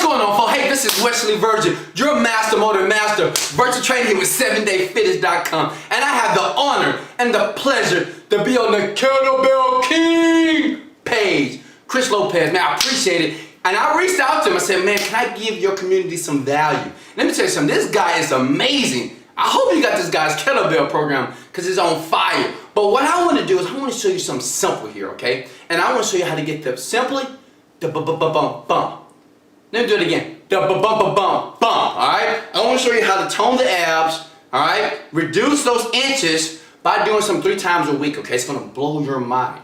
going on, folks? Hey, this is Wesley Virgin, your master motor master, virtual trainer here with 7dayfitness.com, and I have the honor and the pleasure to be on the Kettlebell King page. Chris Lopez, man, I appreciate it. And I reached out to him. I said, man, can I give your community some value? Let me tell you something. This guy is amazing. I hope you got this guy's kettlebell program because it's on fire. But what I want to do is I want to show you something simple here, okay? And I want to show you how to get the simply the bump. Let me do it again. The bump, all right? I want to show you how to tone the abs, all right? Reduce those inches by doing some 3 times a week, okay? It's going to blow your mind,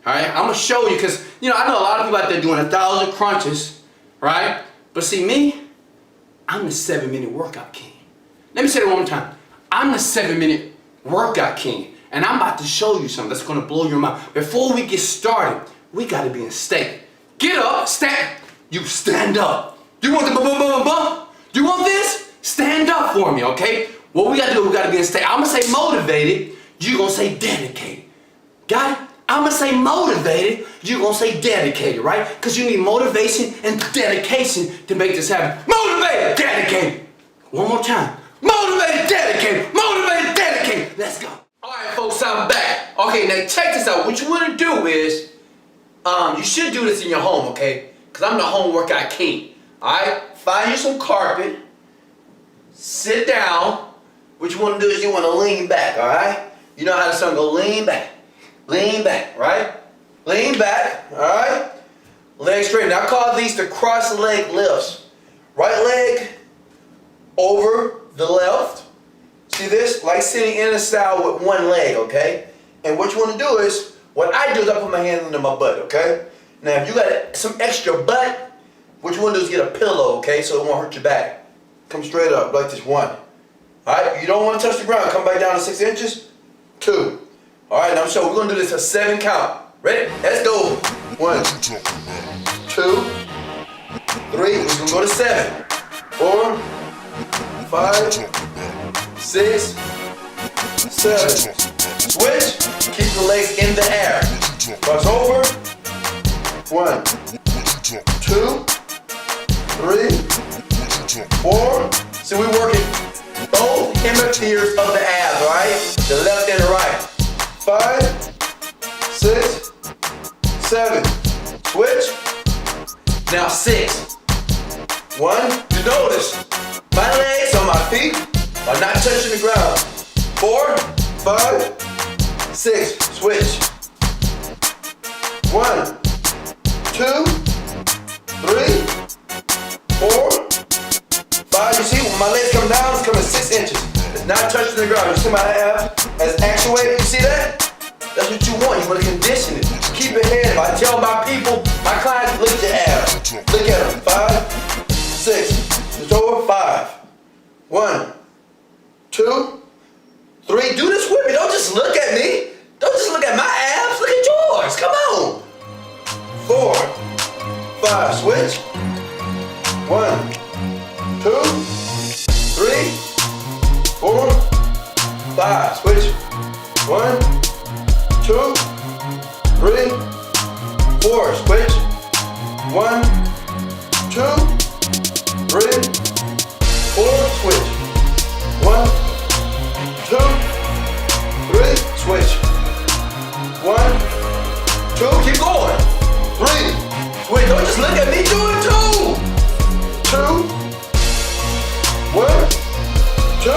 all right? I'm going to show you because, you know, I know a lot of people out there doing 1,000 crunches, right? But see me, I'm the 7-minute workout king. Let me say it one more time. I'm the 7-minute workout king. And I'm about to show you something that's going to blow your mind. Before we get started, we got to be in state. Get up, stand. You stand up. You want the bump? You want this? Stand up for me, okay? What we got to do, we got to be in state. I'm going to say motivated. You're going to say dedicated. Got it? I'm going to say motivated. You're going to say dedicated, right? Because you need motivation and dedication to make this happen. Motivated, dedicated. One more time. Motivated, dedicated. Motivated, dedicated. Let's go. All right, folks, I'm back. Okay, now check this out. What you want to do is, you should do this in your home, okay? Because I'm the home workout king. All right? Find you some carpet. Sit down. What you want to do is you want to lean back, all right? You know how the song goes, lean back. Lean back, right? Lean back, all right? Legs straight. Now I call these the cross leg lifts. Right leg over the left. See this? Like sitting in a style with one leg, okay? And what you want to do is, what I do is I put my hand under my butt, okay? Now if you got some extra butt, what you want to do is get a pillow, okay? So it won't hurt your back. Come straight up like this, 1. Alright, you don't want to touch the ground. Come back down to 6 inches. 2. Alright, now so we're going to do this a 7 count. Ready? Let's go. 1, 2, 3. We're going to go to 7. 4, 5, 6, 7. Switch. Keep the legs in the air. Cross over. 1, 2, 3, 4. See, we're working both hemispheres of the abs, alright? The left and the right. 5, 6, 7. Switch. Now 6. 1. You notice my legs on my feet are not touching the ground. 4, 5, 6. Switch. 1, 2, 3, 4, 5. You see, when my legs come down, it's coming 6 inches. It's not touching the ground. You see my abs as actuated? You see that? That's what you want. You want to condition it. Keep it head. If I tell my people, my clients, look at your abs. Look at them. 5, 6. It's over. 5. 1, 2, 3. Do this with me. Don't just look at me. Don't just look at my abs. Look at yours. Come on. 4, 5. Switch. 1, 2, 3, 4, 5. Switch. 1, 2, 3, 4. Switch. 1, 2, 3, 4. Switch. 1, 2, 3. Switch. 1, 2. Keep going. 3. Switch. Don't just look at me. Do it too. 2, 1, 2,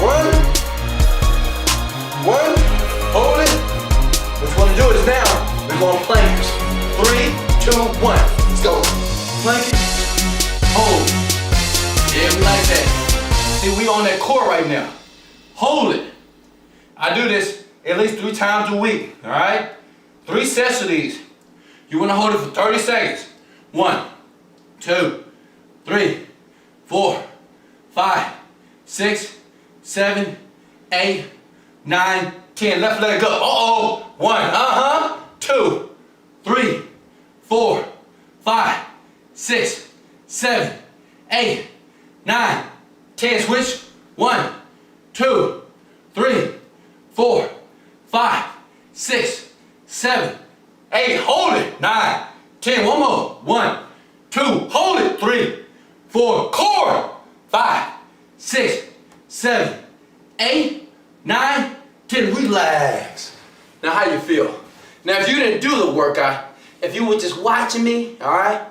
1, 1. Hold it. What you want to do is now we're going plankers. 3, 2, 1. Let's go. Plank it. Hold. Yeah, we like that. See, we on that core right now. Hold it. I do this at least 3 times a week. All right. 3 sets of these. You want to hold it for 30 seconds. 1, 2, 3, 4, 5, 6, 7, 8, 9, 10. Left leg up. 1. 2, 3, 4, 5, 6, 7, 8, 9, 10. Switch. 1, 2, 3, 4, 5, 6, 7, 8. Hold it. 9, 10. One more. 1, 2, hold it, 3, 4, core, 5, 6, 7, 8, 9, 10, relax. Now how you feel? Now if you didn't do the workout, if you were just watching me, all right?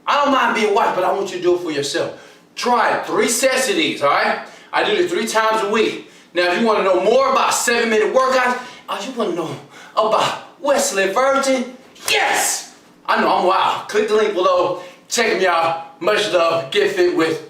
I don't mind being watched, but I want you to do it for yourself. Try it, 3 sets of these, all right? I do it 3 times a week. Now if you want to know more about 7-minute workouts, or you want to know about Wesley Virgin, yes! I know I'm wild. Click the link below. Check me out. Much love. Get fit with